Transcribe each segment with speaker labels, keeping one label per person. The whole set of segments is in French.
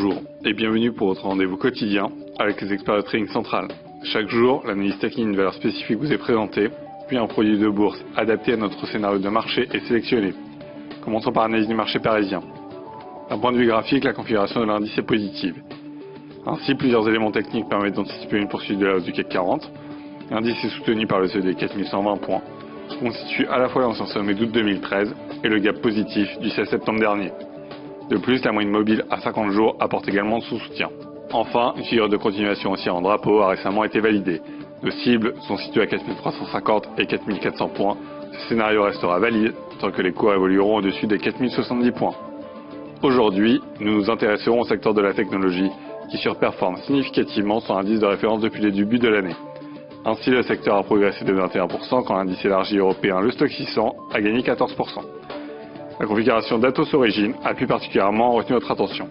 Speaker 1: Bonjour et bienvenue pour votre rendez-vous quotidien avec les experts de trading central. Chaque jour, l'analyse technique d'une valeur spécifique vous est présentée, puis un produit de bourse adapté à notre scénario de marché est sélectionné. Commençons par l'analyse du marché parisien. D'un point de vue graphique, la configuration de l'indice est positive. Ainsi, plusieurs éléments techniques permettent d'anticiper une poursuite de la hausse du CAC 40. L'indice est soutenu par le seuil des 4120 points, qui constitue à la fois l'ancien sommet d'août 2013 et le gap positif du 16 septembre dernier. De plus, la moyenne mobile à 50 jours apporte également son soutien. Enfin, une figure de continuation haussière en drapeau a récemment été validée. Nos cibles sont situées à 4350 et 4400 points. Ce scénario restera valide tant que les cours évolueront au-dessus des 4070 points. Aujourd'hui, nous nous intéresserons au secteur de la technologie qui surperforme significativement son indice de référence depuis le début de l'année. Ainsi, le secteur a progressé de 21% quand l'indice élargi européen, le Stoxx 600, a gagné 14%. La configuration d'Atos Origin a plus particulièrement retenu notre attention.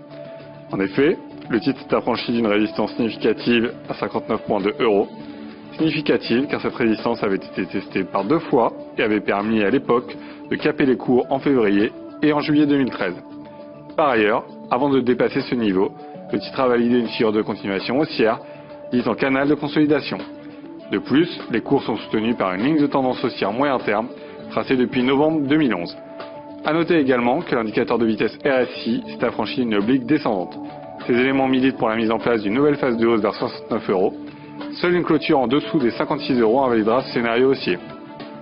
Speaker 1: En effet, le titre s'est affranchi d'une résistance significative à 59,2 €. Significative car cette résistance avait été testée par 2 fois et avait permis à l'époque de caper les cours en février et en juillet 2013. Par ailleurs, avant de dépasser ce niveau, le titre a validé une figure de continuation haussière dite en canal de consolidation. De plus, les cours sont soutenus par une ligne de tendance haussière moyen terme tracée depuis novembre 2011. A noter également que l'indicateur de vitesse RSI s'est affranchi d'une oblique descendante. Ces éléments militent pour la mise en place d'une nouvelle phase de hausse vers 69 €. Seule une clôture en dessous des 56 € invalidera ce scénario haussier.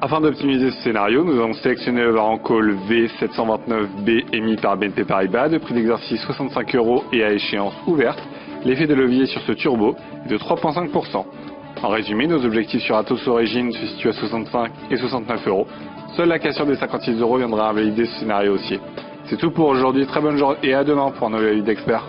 Speaker 1: Afin d'optimiser ce scénario, nous avons sélectionné le variant call V729B émis par BNP Paribas de prix d'exercice 65 € et à échéance ouverte. L'effet de levier sur ce turbo est de 3,5%. En résumé, nos objectifs sur Atos Origin se situent à 65 et 69 €. Seule la cassure des 56 € viendra invalider ce scénario haussier. C'est tout pour aujourd'hui, très bonne journée et à demain pour un nouvel avis d'expert.